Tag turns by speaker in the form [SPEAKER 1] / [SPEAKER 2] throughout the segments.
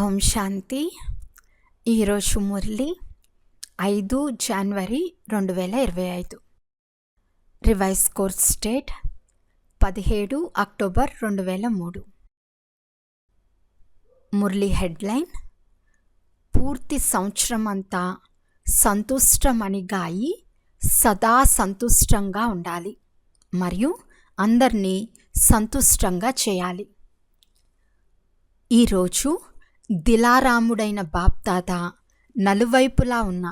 [SPEAKER 1] ఓం శాంతి. ఈరోజు మురళి 5 జనవరి 2025. Revise course date 17 October 2003. Murali headline: పూర్తి సంవత్సరం అంతా సంతుష్టమని గాయి సదా సంతుష్టంగా ఉండాలి మరియు అందరినీ సంతుష్టంగా చేయాలి. ఈరోజు దిలారాముడైన బాప్దాదా నలువైపులా ఉన్న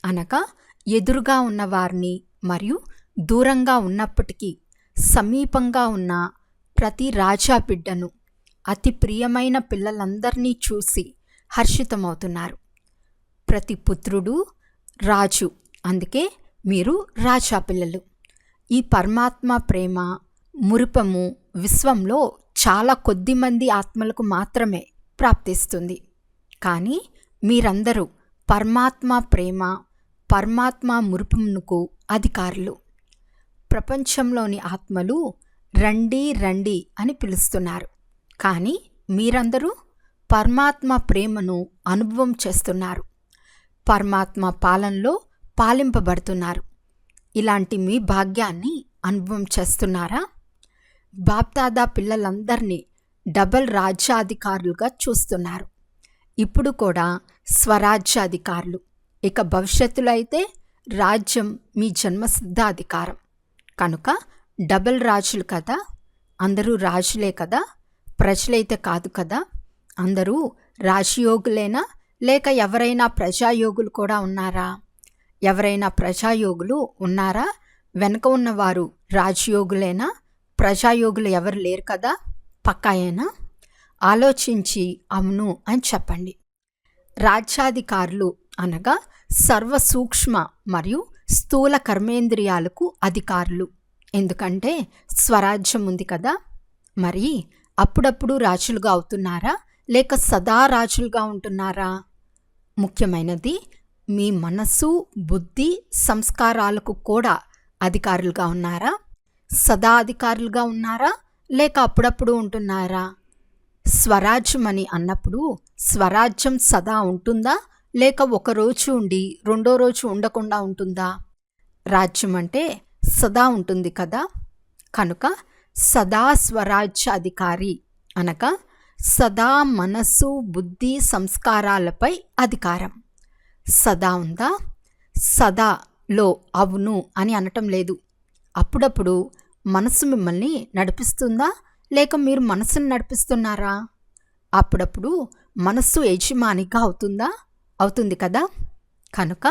[SPEAKER 1] అనగా ఎదురుగా ఉన్నవారిని మరియు దూరంగా ఉన్నప్పటికీ సమీపంగా ఉన్న ప్రతి రాజా బిడ్డను, అతి ప్రియమైన పిల్లలందరినీ చూసి హర్షితమవుతున్నారు. ప్రతి పుత్రుడు రాజు, అందుకే మీరు రాజా పిల్లలు. ఈ పరమాత్మ ప్రేమ మురిపము విశ్వంలో చాలా కొద్ది మంది ఆత్మలకు మాత్రమే ప్రాప్తిస్తుంది. కానీ మీరందరూ పరమాత్మ ప్రేమ పరమాత్మ మురిపమునకు అధికారులు. ప్రపంచంలోని ఆత్మలు రండి రండి అని పిలుస్తున్నారు, కానీ మీరందరూ పరమాత్మ ప్రేమను అనుభవం చేస్తున్నారు, పరమాత్మ పాలనలో పాలింపబడుతున్నారు. ఇలాంటి మీ భాగ్యాన్ని అనుభవం చేస్తున్నారా? బాప్దాదా పిల్లలందరినీ డబల్ రాజ్యాధికారులుగా చూస్తున్నారు. ఇప్పుడు కూడా స్వరాజ్యాధికారులు. ఇక భవిష్యత్తులో అయితే రాజ్యం మీ జన్మసిద్ధ అధికారం. కనుక డబల్ రాజులు కదా. అందరూ రాజులే కదా, ప్రజలైతే కాదు కదా. అందరూ రాజయోగులేనా, లేక ఎవరైనా ప్రజాయోగులు కూడా ఉన్నారా? ఎవరైనా ప్రజాయోగులు ఉన్నారా? వెనుక ఉన్నవారు రాజయోగులేనా? ప్రజాయోగులు ఎవరు లేరు కదా. పక్కాయేనా? ఆలోచించి అవును అని చెప్పండి. రాజ్యాధికారులు అనగా సర్వ సూక్ష్మ మరియు స్థూల కర్మేంద్రియాలకు అధికారులు. ఎందుకంటే స్వరాజ్యం ఉంది కదా. మరి అప్పుడప్పుడు రాజులుగా అవుతున్నారా, లేక సదా రాజులుగా ఉంటున్నారా? ముఖ్యమైనది, మీ మనస్సు బుద్ధి సంస్కారాలకు కూడా అధికారులుగా ఉన్నారా? సదా అధికారులుగా ఉన్నారా, లేక అప్పుడప్పుడు ఉంటున్నారా? స్వరాజ్యం అని అన్నప్పుడు స్వరాజ్యం సదా ఉంటుందా, లేక ఒకరోజు ఉండి రెండో రోజు ఉండకుండా ఉంటుందా? రాజ్యం అంటే సదా ఉంటుంది కదా. కనుక సదా స్వరాజ్య అధికారి అనగా సదా మనస్సు బుద్ధి సంస్కారాలపై అధికారం. సదా ఉందా? సదాలో అవును అని అనటం లేదు. అప్పుడప్పుడు మనసు మిమ్మల్ని నడిపిస్తుందా, లేక మీరు మనసును నడిపిస్తున్నారా? అప్పుడప్పుడు మనస్సు యజమానిగా అవుతుందా? అవుతుంది కదా. కనుక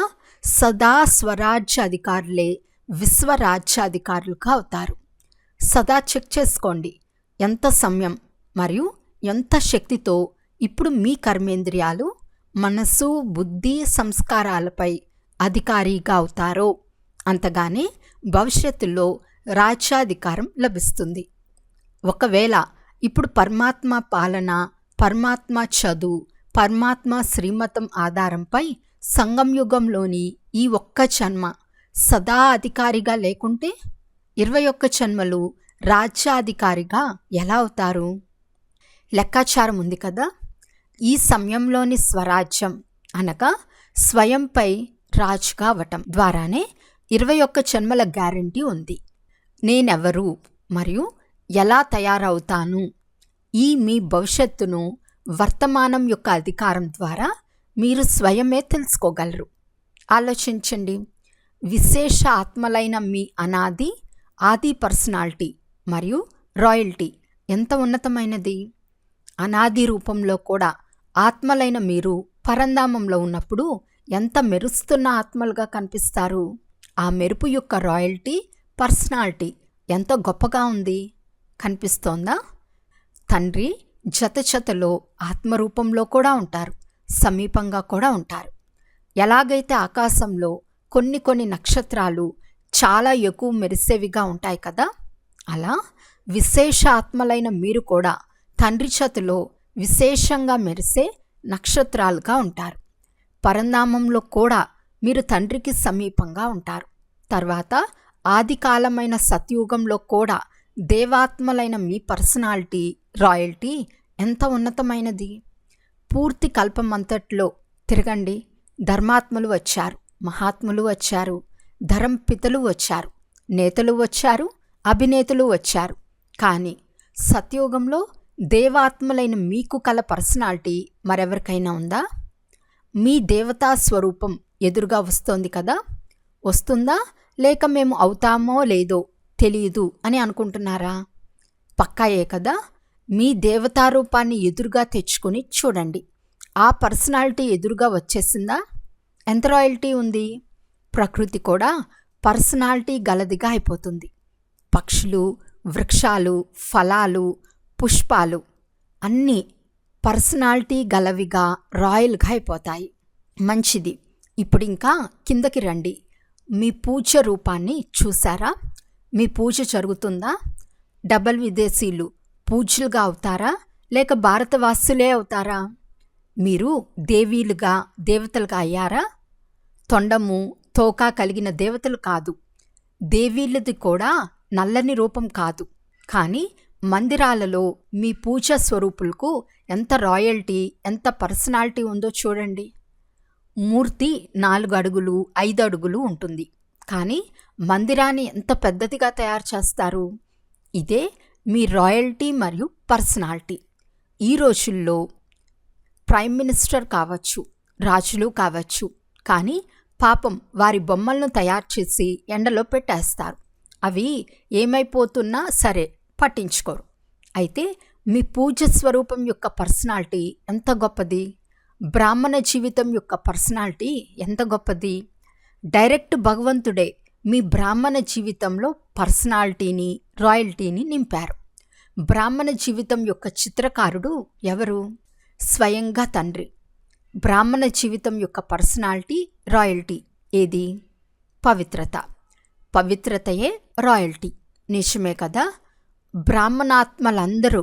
[SPEAKER 1] సదా స్వరాజ్యాధికారులే విశ్వరాజ్యాధికారులుగా అవుతారు. సదా చెక్ చేసుకోండి, ఎంత సమయం మరియు ఎంత శక్తితో ఇప్పుడు మీ కర్మేంద్రియాలు మనస్సు బుద్ధి సంస్కారాలపై అధికారిగా అవుతారో అంతగానే భవిష్యత్తులో రాజ్యాధికారం లభిస్తుంది. ఒకవేళ ఇప్పుడు పరమాత్మ పాలన పరమాత్మ చదువు పరమాత్మ శ్రీమతం ఆధారంపై సంగంయుగంలోని ఈ ఒక్క జన్మ సదా అధికారిగా లేకుంటే 21 జన్మలు రాజ్యాధికారిగా ఎలా అవుతారు? లెక్కాచారం ఉంది కదా. ఈ సమయంలోని స్వరాజ్యం అనగా స్వయంపై రాజుగా అవటం ద్వారానే 21 జన్మల గ్యారంటీ ఉంది. నేనెవరు మరియు ఎలా తయారవుతాను? ఈ మీ భవిష్యత్తును వర్తమానం యొక్క అధికారం ద్వారా మీరు స్వయమే తెలుసుకోగలరు. ఆలోచించండి. విశేష ఆత్మలైన మీ అనాది ఆది పర్సనాలిటీ మరియు రాయల్టీ ఎంత ఉన్నతమైనది. అనాది రూపంలో కూడా ఆత్మలైన మీరు పరంధామంలో ఉన్నప్పుడు ఎంత మెరుస్తున్న ఆత్మలుగా కనిపిస్తారు. ఆ మెరుపు యొక్క రాయల్టీ పర్సనాలిటీ ఎంత గొప్పగా ఉంది, కనిపిస్తోందా? తండ్రి జతలో ఆత్మరూపంలో కూడా ఉంటారు, సమీపంగా కూడా ఉంటారు. ఎలాగైతే ఆకాశంలో కొన్ని నక్షత్రాలు చాలా ఎక్కువ మెరిసేవిగా ఉంటాయి కదా, అలా విశేష ఆత్మలైన మీరు కూడా తండ్రి జతలో విశేషంగా మెరిసే నక్షత్రాలుగా ఉంటారు. పరంధామంలో కూడా మీరు తండ్రికి సమీపంగా ఉంటారు. తర్వాత ఆదికాలమైన సత్యుగంలో కూడా దేవాత్మలైన మీ పర్సనాలిటీ రాయల్టీ ఎంత ఉన్నతమైనది. పూర్తి కల్పమంతట్లో తిరగండి. ధర్మాత్ములు వచ్చారు, మహాత్ములు వచ్చారు, ధరంపితలు వచ్చారు, నేతలు వచ్చారు, అభినేతలు వచ్చారు. కానీ సత్యయుగంలో దేవాత్మలైన మీకు కల పర్సనాలిటీ మరెవరికైనా ఉందా? మీ దేవతా స్వరూపం ఎదురుగా వస్తోంది కదా. వస్తుందా, లేక మేము అవుతామో లేదో తెలియదు అని అనుకుంటున్నారా? పక్కాయే కదా. మీ దేవతారూపాన్ని ఎదురుగా తెచ్చుకొని చూడండి. ఆ పర్సనాలిటీ ఎదురుగా వచ్చేసిందా? ఎంత రాయల్టీ ఉంది? ప్రకృతి కూడా పర్సనాలిటీ గలదిగా అయిపోతుంది. పక్షులు, వృక్షాలు, ఫలాలు, పుష్పాలు అన్నీ పర్సనాలిటీ గలవిగా రాయల్గా అయిపోతాయి. మంచిది. ఇప్పుడు ఇంకా కిందకి రండి. మీ పూజ రూపాన్ని చూసారా? మీ పూజ జరుగుతుందా? డబల్ విదేశీయులు పూజ్యులుగా అవుతారా, లేక భారతవాసులే అవుతారా? మీరు దేవీలుగా, దేవతలుగా అయ్యారా? తొండము, తోక కలిగిన దేవతలు కాదు. దేవీలది కూడా నల్లని రూపం కాదు. కానీ మందిరాలలో మీ పూజా స్వరూపులకు ఎంత రాయల్టీ, ఎంత పర్సనాలిటీ ఉందో చూడండి. మూర్తి 4 అడుగులు, 5 అడుగులు ఉంటుంది. కానీ మందిరాన్ని ఎంత పెద్దదిగా తయారు చేస్తారు. ఇదే మీ రాయల్టీ మరియు పర్సనాలిటీ. ఈ రోజుల్లో ప్రైమ్ మినిస్టర్ కావచ్చు, రాజులు కావచ్చు, కానీ పాపం వారి బొమ్మలను తయారు చేసి ఎండలో పెట్టేస్తారు. అవి ఏమైపోతున్నా సరే పట్టించుకోరు. అయితే మీ పూజ స్వరూపం యొక్క పర్సనాలిటీ ఎంత గొప్పది. బ్రాహ్మణ జీవితం యొక్క పర్సనాలిటీ ఎంత గొప్పది. డైరెక్ట్ భగవంతుడే మీ బ్రాహ్మణ జీవితంలో పర్సనాలిటీని, రాయల్టీని నింపారు. బ్రాహ్మణ జీవితం యొక్క చిత్రకారుడు ఎవరు? స్వయంగా తండ్రి. బ్రాహ్మణ జీవితం యొక్క పర్సనాలిటీ, రాయల్టీ ఏది? పవిత్రత. పవిత్రతయే రాయల్టీ. నిజమే కదా. బ్రాహ్మణాత్మలందరూ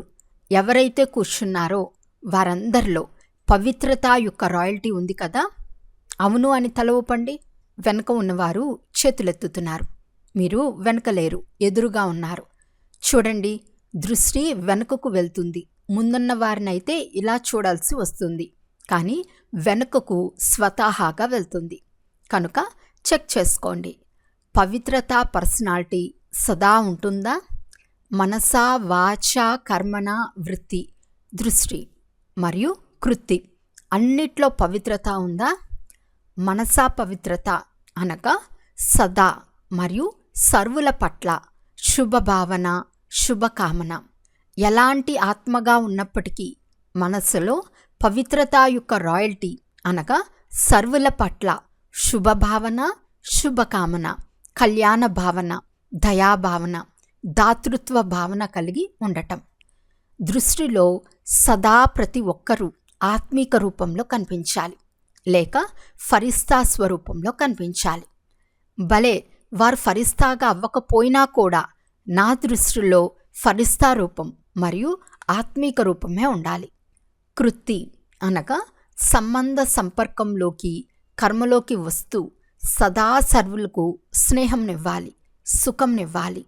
[SPEAKER 1] ఎవరైతే కూర్చున్నారో వారందరిలో పవిత్రత యొక్క రాయల్టీ ఉంది కదా. అవును అని తల ఊపండి. వెనక ఉన్నవారు చేతులెత్తుతున్నారు. మీరు వెనకలేరు, ఎదురుగా ఉన్నారు. చూడండి, దృష్టి వెనుకకు వెళ్తుంది. ముందున్న వారినైతే ఇలా చూడాల్సి వస్తుంది, కానీ వెనుకకు స్వతహాగా వెళ్తుంది. కనుక చెక్ చేసుకోండి. పవిత్రత పర్సనాలిటీ సదా ఉంటుందా? మనసా, వాచ, కర్మణ, వృత్తి, దృష్టి మరియు కృతి అన్నిట్లో పవిత్రత ఉందా? మనసా పవిత్రత అనగా సదా మరియు సర్వుల పట్ల శుభభావన, శుభకామన. ఎలాంటి ఆత్మగా ఉన్నప్పటికీ మనస్సులో పవిత్రత యొక్క రాయల్టీ అనగా సర్వుల పట్ల శుభభావన, శుభకామన, కళ్యాణ భావన, దయాభావన, దాతృత్వ భావన కలిగి ఉండటం. దృష్టిలో సదా ప్రతి ఒక్కరూ ఆత్మీక రూపంలో కనిపించాలి, లేక ఫరిస్తా స్వరూపంలో కనిపించాలి. భలే వారు ఫరిస్తాగా అవ్వకపోయినా కూడా నా దృష్టిలో ఫరిస్తా రూపం మరియు ఆత్మీక రూపమే ఉండాలి. కృతి అనగా సంబంధ సంపర్కంలోకి, కర్మలోకి వస్తూ సదా సర్వులకు స్నేహంనివ్వాలి, సుఖంనివ్వాలి.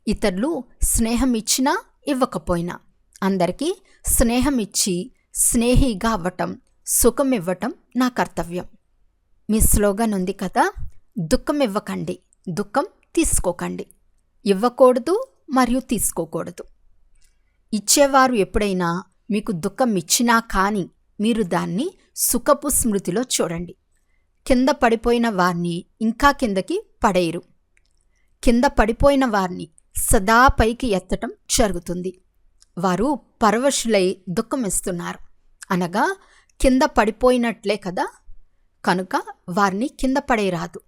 [SPEAKER 1] ఇతరులు స్నేహం ఇచ్చినా ఇవ్వకపోయినా అందరికీ స్నేహం ఇచ్చి స్నేహిగా అవ్వటం, సుఖం ఇవ్వటం నా కర్తవ్యం. మీ స్లోగన్ ఉంది కదా, దుఃఖం ఇవ్వకండి, దుఃఖం తీసుకోకండి. ఇవ్వకూడదు మరియు తీసుకోకూడదు. ఇచ్చేవారు ఎప్పుడైనా మీకు దుఃఖం ఇచ్చినా కానీ మీరు దాన్ని సుఖపు స్మృతిలో చూడండి. కింద పడిపోయిన వారిని ఇంకా కిందకి పడేయరు. కింద పడిపోయిన వారిని సదా పైకి ఎత్తటం జరుగుతుంది. వారు పరవశులై దుఃఖం ఇస్తున్నారు అనగా కింద పడిపోయినట్లే కదా. కనుక వారిని కింద పడేయరాదు.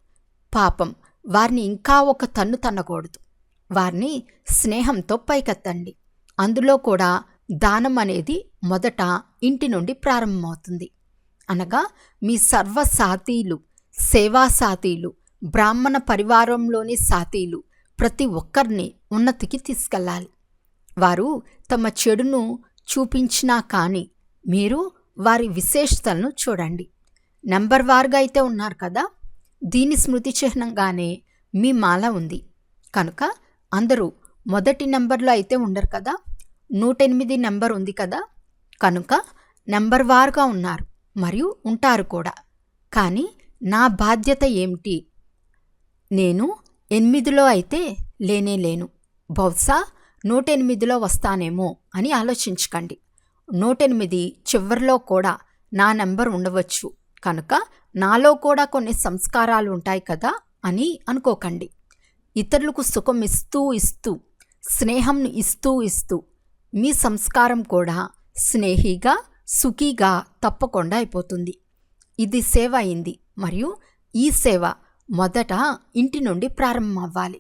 [SPEAKER 1] పాపం వారిని ఇంకా ఒక తన్ను తన్నకూడదు. వారిని స్నేహంతో పైకెత్తండి. అందులో కూడా దానం అనేది మొదట ఇంటి నుండి ప్రారంభమవుతుంది. అనగా మీ సర్వ సాతీలు, సేవా సాతీలు, బ్రాహ్మణ పరివారంలోని సాతీలు ప్రతి ఒక్కరిని ఉన్నతికి తీసుకెళ్ళాలి. వారు తమ చెడును చూపించినా కానీ మీరు వారి విశేషతలను చూడండి. నెంబర్ వారుగా అయితే ఉన్నారు కదా. దీని స్మృతి చిహ్నంగానే మీ మాల ఉంది. కనుక అందరూ మొదటి నెంబర్లో అయితే ఉండరు కదా. 108 నెంబర్ ఉంది కదా. కనుక నెంబర్ వారుగా ఉన్నారు మరియు ఉంటారు కూడా. కానీ నా బాధ్యత ఏమిటి? నేను 8లో అయితే లేను, బహుశా 108లో వస్తానేమో అని ఆలోచించకండి. 108 చివరిలో కూడా నా నెంబర్ ఉండవచ్చు, కనుక నాలో కూడా కొన్ని సంస్కారాలు ఉంటాయి కదా అని అనుకోకండి. ఇతరులకు సుఖం ఇస్తూ స్నేహంను ఇస్తూ మీ సంస్కారం కూడా స్నేహిగా సుఖీగా తప్పకుండా అయిపోతుంది. ఇది సేవ అయింది మరియు ఈ సేవ మొదట ఇంటి నుండి ప్రారంభమవ్వాలి.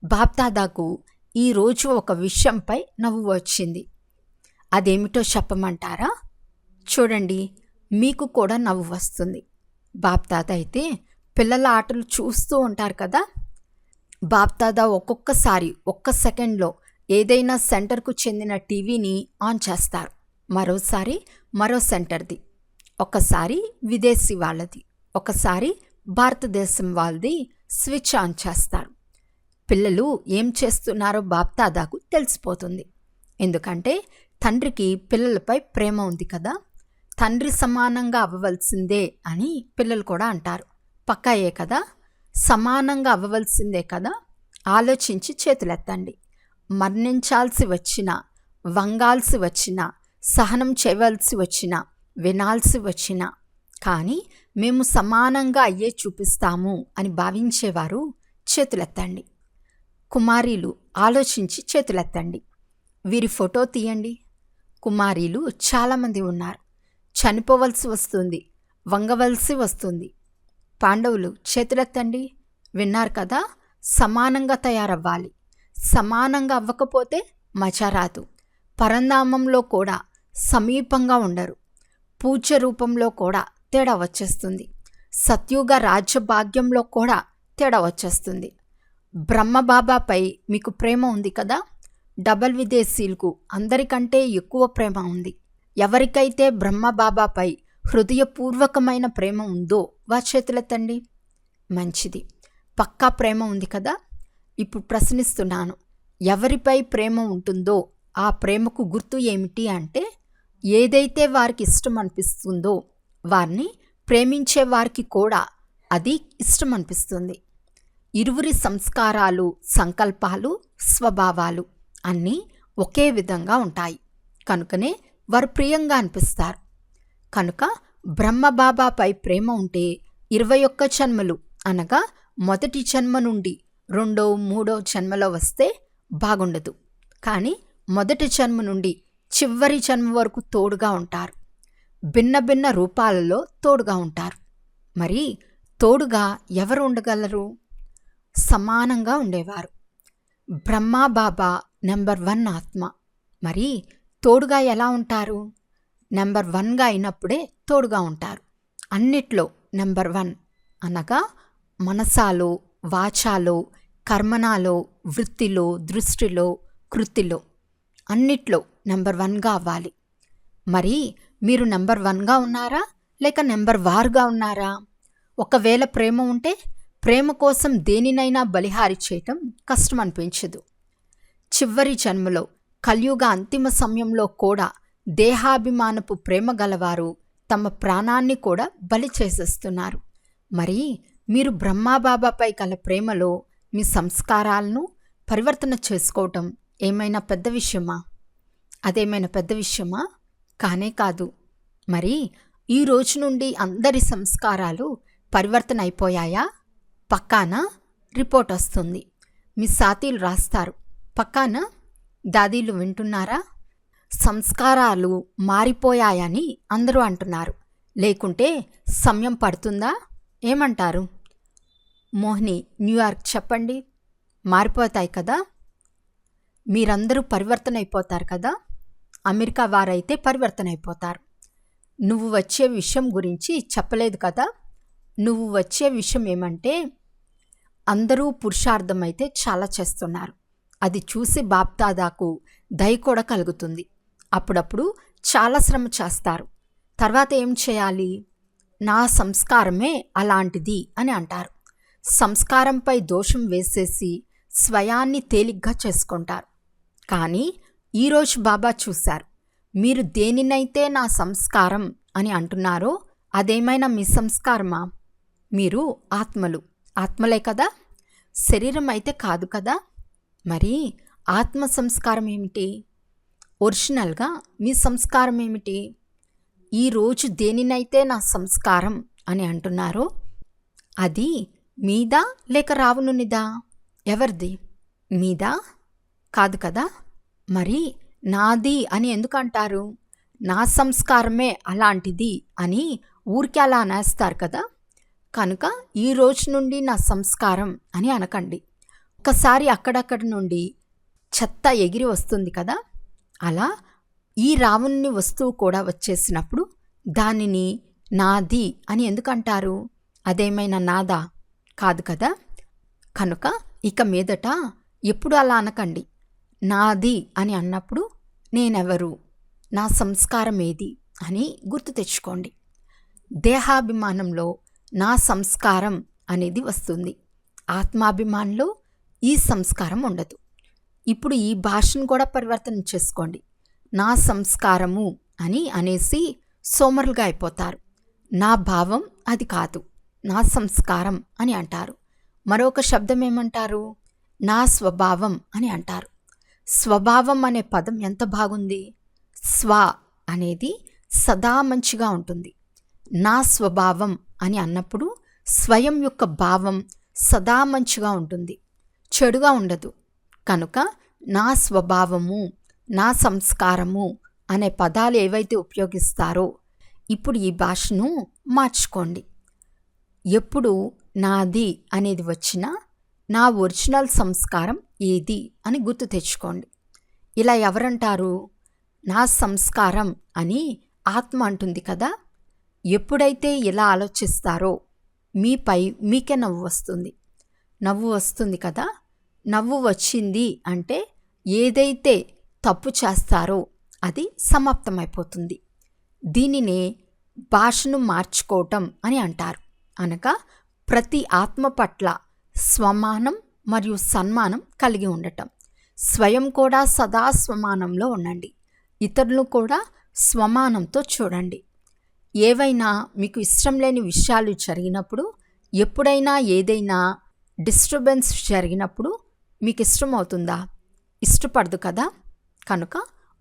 [SPEAKER 1] బాప్దాదాకు ఈరోజు ఒక విషయంపై నవ్వు వచ్చింది. అదేమిటో చెప్పమంటారా? చూడండి, మీకు కూడా నవ్వు వస్తుంది. బాప్దాదా అయితే పిల్లల ఆటలు చూస్తూ ఉంటారు కదా. బాప్దాదా ఒక్కొక్కసారి ఒక్క సెకండ్లో ఏదైనా సెంటర్కు చెందిన టీవీని ఆన్ చేస్తారు, మరోసారి మరో సెంటర్ది, ఒకసారి విదేశీ వాళ్ళది, ఒకసారి భారతదేశం వాళ్ళది స్విచ్ ఆన్ చేస్తారు. పిల్లలు ఏం చేస్తున్నారో బాప్దాదాకు తెలిసిపోతుంది. ఎందుకంటే తండ్రికి పిల్లలపై ప్రేమ ఉంది కదా. తండ్రి సమానంగా అవ్వవలసిందే అని పిల్లలు కూడా అంటారు. పక్కాయే కదా, సమానంగా అవ్వవలసిందే కదా. ఆలోచించి చేతులెత్తండి. మరణించాల్సి వచ్చినా, వంగాల్సి వచ్చినా, సహనం చేయవలసి వచ్చినా, వినాల్సి వచ్చినా, కానీ మేము సమానంగా అయ్యే చూపిస్తాము అని భావించేవారు చేతులెత్తండి. కుమారీలు ఆలోచించి చేతులెత్తండి. వీరి ఫోటో తీయండి. కుమారీలు చాలామంది ఉన్నారు. చనిపోవలసి వస్తుంది, వంగవలసి వస్తుంది. పాండవులు చేతులెత్తండి. విన్నారు కదా, సమానంగా తయారవ్వాలి. సమానంగా అవ్వకపోతే మజా రాదు. పరంధామంలో కూడా సమీపంగా ఉండరు. పూజ్య రూపంలో కూడా తేడా వచ్చేస్తుంది. సత్యుగ రాజ్యభాగ్యంలో కూడా తేడా వచ్చేస్తుంది. బ్రహ్మబాబాపై మీకు ప్రేమ ఉంది కదా. డబల్ విదేశీలకు అందరికంటే ఎక్కువ ప్రేమ ఉంది. ఎవరికైతే బ్రహ్మబాబాపై హృదయపూర్వకమైన ప్రేమ ఉందో వారి చేతులెత్తండి. మంచిది, పక్కా ప్రేమ ఉంది కదా. ఇప్పుడు ప్రశ్నిస్తున్నాను, ఎవరిపై ప్రేమ ఉంటుందో ఆ ప్రేమకు గుర్తు ఏమిటి అంటే, ఏదైతే వారికి ఇష్టం అనిపిస్తుందో వారిని ప్రేమించే వారికి కూడా అది ఇష్టం అనిపిస్తుంది. ఇరువురి సంస్కారాలు, సంకల్పాలు, స్వభావాలు అన్నీ ఒకే విధంగా ఉంటాయి. కనుకనే వారు ప్రియంగా అనిపిస్తారు. కనుక బ్రహ్మబాబాపై ప్రేమ ఉంటే 21 జన్మలు అనగా మొదటి జన్మ నుండి 2వ 3వ జన్మలో వస్తే బాగుండదు. కానీ మొదటి జన్మ నుండి చివరి జన్మ వరకు తోడుగా ఉంటారు. భిన్న భిన్న రూపాలలో తోడుగా ఉంటారు. మరి తోడుగా ఎవరు ఉండగలరు? సమానంగా ఉండేవారు. బ్రహ్మబాబా నెంబర్ 1 ఆత్మ. మరి తోడుగా ఎలా ఉంటారు? నెంబర్ 1గా అయినప్పుడే తోడుగా ఉంటారు. అన్నిట్లో నెంబర్ 1 అనగా మనసాలో, వాచాలో, కర్మనాలో, వృత్తిలో, దృష్టిలో, కృతిలో అన్నిట్లో నెంబర్ 1గా అవ్వాలి. మరి మీరు నెంబర్ 1గా ఉన్నారా లేక నెంబర్ వారుగా ఉన్నారా? ఒకవేళ ప్రేమ ఉంటే ప్రేమ కోసం దేనినైనా బలిహారి చేయటం కష్టం అనిపించదు. చివరి జన్మలో కలియుగ అంతిమ సమయంలో కూడా దేహాభిమానపు ప్రేమ గలవారు తమ ప్రాణాన్ని కూడా బలి చేసేస్తున్నారు. మరి మీరు బ్రహ్మబాబాపై గల ప్రేమలో మీ సంస్కారాలను పరివర్తన చేసుకోవటం ఏమైనా పెద్ద విషయమా? అదేమైనా పెద్ద విషయమా? కానే కాదు. మరి ఈ రోజు నుండి అందరి సంస్కారాలు పరివర్తన అయిపోయాయా? పక్కానా? రిపోర్ట్ వస్తుంది. మీ సాతీలు రాస్తారు. పక్కానా? దాదీలు వింటున్నారా? సంస్కారాలు మారిపోయాయని అందరూ అంటున్నారు. లేకుంటే సమయం పడుతుందా? ఏమంటారు? మోహిని, న్యూయార్క్ చెప్పండి. మారిపోతాయి కదా. మీరందరూ పరివర్తన అయిపోతారు కదా. అమెరికా వారైతే పరివర్తన అయిపోతారు. నువ్వు వచ్చే విషయం గురించి చెప్పలేదు కదా. నువ్వు వచ్చే విషయం ఏమంటే, అందరూ పురుషార్థమైతే చాలా చేస్తున్నారు. అది చూసి బాప్దాదాకు దయ కూడా కలుగుతుంది. అప్పుడప్పుడు చాలా శ్రమ చేస్తారు. తర్వాత ఏం చేయాలి? నా సంస్కారమే అలాంటిది అని అంటారు. సంస్కారంపై దోషం వేసేసి స్వయాన్ని తేలిగ్గా చేసుకుంటారు. కానీ ఈరోజు బాబా చూశారు, మీరు దేనినైతే నా సంస్కారం అని అంటున్నారో అదేమైనా మీ సంస్కారమా? మీరు ఆత్మలే కదా, శరీరం అయితే కాదు కదా. మరి ఆత్మ సంస్కారం ఏమిటి? ఒరిజినల్గా మీ సంస్కారం ఏమిటి? ఈరోజు దేనినైతే నా సంస్కారం అని అంటున్నారో అది మీదా లేక రావణునిదా? ఎవరిది? మీదా? కాదు కదా. మరి నాది అని ఎందుకు అంటారు? నా సంస్కారమే అలాంటిది అని ఊరికే అలా అనేస్తారు కదా. కనుక ఈ రోజు నుండి నా సంస్కారం అని అనకండి. ఒక్కసారి అక్కడక్కడి నుండి చెత్త ఎగిరి వస్తుంది కదా, అలా ఈ రావణుని వస్తువు కూడా వచ్చేసినప్పుడు దానిని నాది అని ఎందుకంటారు? అదేమైనా నాదా? కాదు కదా. కనుక ఇక మీదట ఎప్పుడు అలా అనకండి. నాది అని అన్నప్పుడు నేనెవరు, నా సంస్కారం ఏది అని గుర్తు తెచ్చుకోండి. దేహాభిమానంలో నా సంస్కారం అనేది వస్తుంది, ఆత్మాభిమానంలో ఈ సంస్కారం ఉండదు. ఇప్పుడు ఈ భాషను కూడా పరివర్తన చేసుకోండి. నా సంస్కారము అని అనేసి సోమరులుగా అయిపోతారు. నా భావం అది కాదు, నా సంస్కారం అని అంటారు. మరొక శబ్దం ఏమంటారు? నా స్వభావం అని అంటారు. స్వభావం అనే పదం ఎంత బాగుంది. స్వ అనేది సదా మంచిగా ఉంటుంది. నా స్వభావం అని అన్నప్పుడు స్వయం యొక్క భావం సదా మంచిగా ఉంటుంది, చెడుగా ఉండదు. కనుక నా స్వభావము, నా సంస్కారము అనే పదాలు ఏవైతే ఉపయోగిస్తారో ఇప్పుడు ఈ భాషను మార్చుకోండి. ఎప్పుడు నాది అనేది వచ్చినా నా ఒరిజినల్ సంస్కారం ఏది అని గుర్తు తెచ్చుకోండి. ఇలా ఎవరంటారు? నా సంస్కారం అని ఆత్మ అంటుంది కదా. ఎప్పుడైతే ఇలా ఆలోచిస్తారో మీపై మీకే నవ్వు వస్తుంది కదా. నవ్వు వచ్చింది అంటే ఏదైతే తప్పు చేస్తారో అది సమాప్తమైపోతుంది. దీనినే భాషను మార్చుకోవటం అని అంటారు. అనగా ప్రతి ఆత్మ పట్ల స్వమానం మరియు సన్మానం కలిగి ఉండటం. స్వయం కూడా సదా స్వమానంలో ఉండండి, ఇతరులను కూడా స్వమానంతో చూడండి. ఏవైనా మీకు ఇష్టం లేని విషయాలు జరిగినప్పుడు, ఎప్పుడైనా ఏదైనా డిస్టర్బెన్స్ జరిగినప్పుడు మీకు ఇష్టమవుతుందా? ఇష్టపడదు కదా. కనుక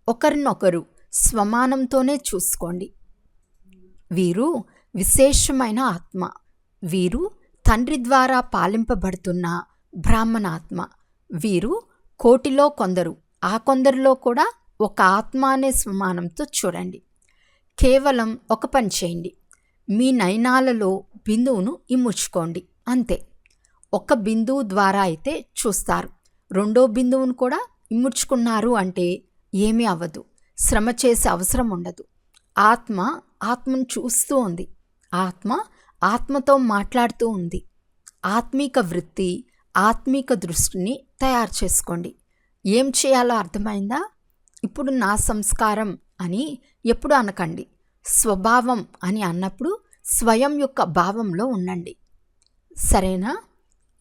[SPEAKER 1] ఒకరినొకరు స్వమానంతోనే చూసుకోండి. వీరు విశేషమైన ఆత్మ, వీరు తండ్రి ద్వారా పాలింపబడుతున్న బ్రాహ్మణాత్మ, వీరు కోటిలో కొందరు, ఆ కొందరిలో కూడా ఒక ఆత్మ అనే స్వమానంతో చూడండి. కేవలం ఒక పని చేయండి, మీ నయనాలలో బిందువును ఇముడ్చుకోండి, అంతే. ఒక బిందువు ద్వారా అయితే చూస్తారు, రెండో బిందువును కూడా ఇముడ్చుకున్నారు అంటే ఏమీ అవ్వదు, శ్రమ చేసే అవసరం ఉండదు. ఆత్మను చూస్తూ ఉంది, ఆత్మతో మాట్లాడుతూ ఉంది. ఆత్మీక వృత్తి, ఆత్మీక దృష్టిని తయారు చేసుకోండి. ఏం చేయాలో అర్థమైందా? ఇప్పుడు నా సంస్కారం అని ఎప్పుడు అనకండి. స్వభావం అని అన్నప్పుడు స్వయం యొక్క భావంలో ఉండండి, సరేనా?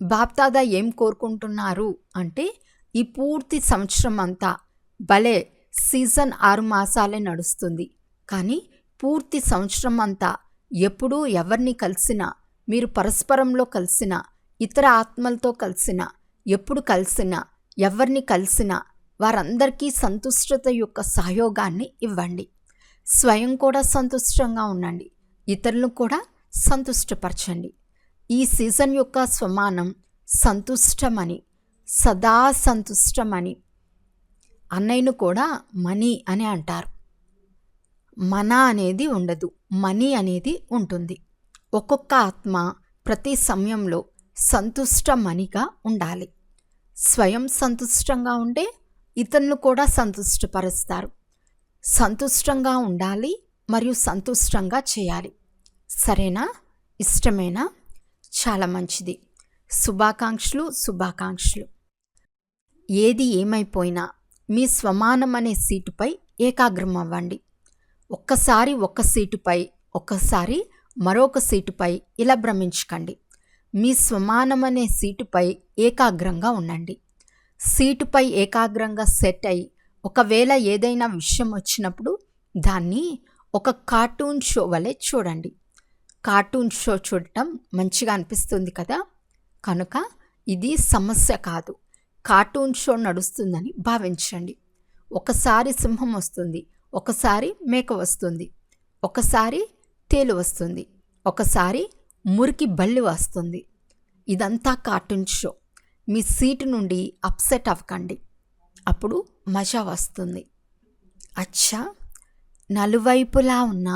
[SPEAKER 1] బాప్దాదా ఏం కోరుకుంటున్నారు అంటే ఈ పూర్తి సంవత్సరం అంతా భలే సీజన్ 6 మాసాలే నడుస్తుంది, కానీ పూర్తి సంవత్సరం అంతా ఎప్పుడూ ఎవరిని కలిసినా, మీరు పరస్పరంలో కలిసినా, ఇతర ఆత్మలతో కలిసినా, ఎప్పుడు కలిసినా, ఎవరిని కలిసినా వారందరికీ సంతుష్టత యొక్క సహయోగాన్ని ఇవ్వండి. స్వయం కూడా సంతుష్టంగా ఉండండి, ఇతరులను కూడా సంతుష్టపరచండి. ఈ సీజన్ యొక్క స్వమానం సంతుష్టమని, సదా సంతుష్టమని. అన్నయ్యను కూడా మనీ అని అంటారు. మన అనేది ఉండదు, మనీ అనేది ఉంటుంది. ఒక్కొక్క ఆత్మ ప్రతి సమయంలో సంతుష్టమనిగా ఉండాలి. స్వయం సంతుష్టంగా ఉంటే ఇతరులను కూడా సంతుష్టపరుస్తారు. సంతుష్టంగా ఉండాలి మరియు సంతుష్టంగా చేయాలి, సరేనా? ఇష్టమేనా? చాలా మంచిది. శుభాకాంక్షలు. ఏది ఏమైపోయినా మీ స్వమానం అనే సీటుపై ఏకాగ్రం అవ్వండి. ఒక్కసారి ఒక సీటుపై, ఒక్కసారి మరొక సీటుపై ఇలా భ్రమించకండి. మీ స్వమానం అనే సీటుపై ఏకాగ్రంగా ఉండండి. సీటుపై ఏకాగ్రంగా సెట్ అయి ఒకవేళ ఏదైనా విషయం వచ్చినప్పుడు దాన్ని ఒక కార్టూన్ షో వలె చూడండి. కార్టూన్ షో చూడటం మంచిగా అనిపిస్తుంది కదా, కనుక ఇది సమస్య కాదు. కార్టూన్ షో నడుస్తుందని భావించండి. ఒకసారి సింహం వస్తుంది, ఒకసారి మేక వస్తుంది, ఒకసారి తేలు వస్తుంది, ఒకసారి మురికి బల్లి వస్తుంది. ఇదంతా కార్టూన్ షో. మీ సీటు నుండి అప్సెట్ అవ్వకండి, అప్పుడు మజా వస్తుంది. అచ్చా, నలువైపులా ఉన్న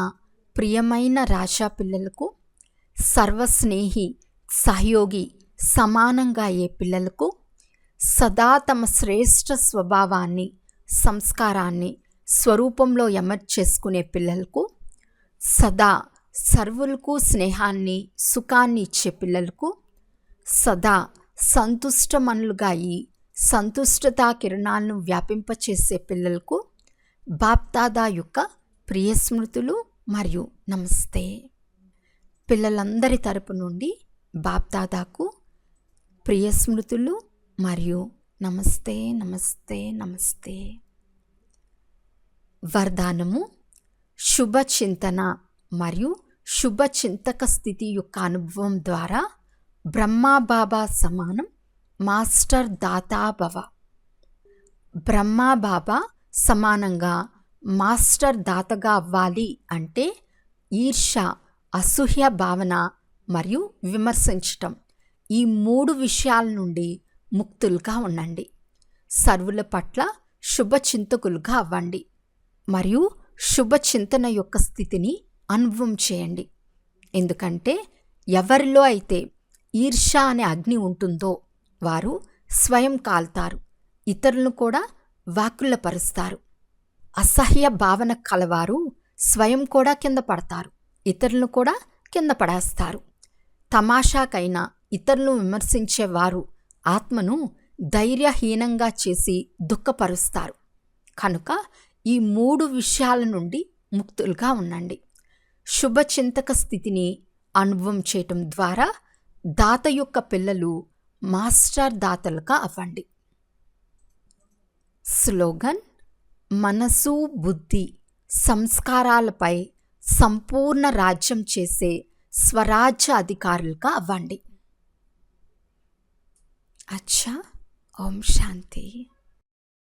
[SPEAKER 1] ప్రియమైన రాజా పిల్లలకు, సర్వస్నేహి, సహయోగి, సమానంగా అయ్యే పిల్లలకు, సదా తమ శ్రేష్ఠ స్వభావాన్ని, సంస్కారాన్ని స్వరూపంలో ఎమర్చేసుకునే పిల్లలకు, సదా సర్వులకు స్నేహాన్ని, సుఖాన్ని ఇచ్చే పిల్లలకు, సదా సంతుష్టమనులుగా అయి సంతుష్టతా కిరణాలను వ్యాపింపచేసే పిల్లలకు బాప్దాదా యొక్క ప్రియ స్మృతులు మరియు నమస్తే. పిల్లలందరి తరపు నుండి బాప్దాదాకు ప్రియ స్మృతులు మరియు నమస్తే నమస్తే నమస్తే. వరదానము: శుభచింతన మరియు శుభచింతక స్థితి యొక్క అనుభవం ద్వారా బ్రహ్మాబాబా సమానం మాస్టర్ దాతా భవ. బ్రహ్మాబాబా సమానంగా మాస్టర్ దాతగా అవ్వాలి అంటే ఈర్ష, అసూయ భావన మరియు విమర్శించటం, ఈ 3 విషయాల నుండి ముక్తులుగా ఉండండి. సర్వుల పట్ల శుభచింతకులుగా అవ్వండి మరియు శుభచింతన యొక్క స్థితిని అనుభవం చేయండి. ఎందుకంటే ఎవరిలో అయితే ఈర్ష అనే అగ్ని ఉంటుందో వారు స్వయం కాల్తారు, ఇతరులను కూడా వ్యాకులపరుస్తారు. అసహ్య భావన కలవారు స్వయం కూడా కింద పడతారు, ఇతరులను కూడా కింద పడేస్తారు. తమాషాకైనా ఇతరులను విమర్శించేవారు ఆత్మను ధైర్యహీనంగా చేసి దుఃఖపరుస్తారు. కనుక ఈ 3 విషయాల నుండి ముక్తులుగా ఉండండి. శుభచింతక స్థితిని అనుభవం చేయటం ద్వారా దాత యొక్క పిల్లలు మాస్టర్ దాతలుగా అవ్వండి. స్లోగన్: మనసు, బుద్ధి, సంస్కారాలపై సంపూర్ణ రాజ్యం చేసే స్వరాజ్య అధికారులుగా అవ్వండి. అచ్చా, ఓం శాంతి.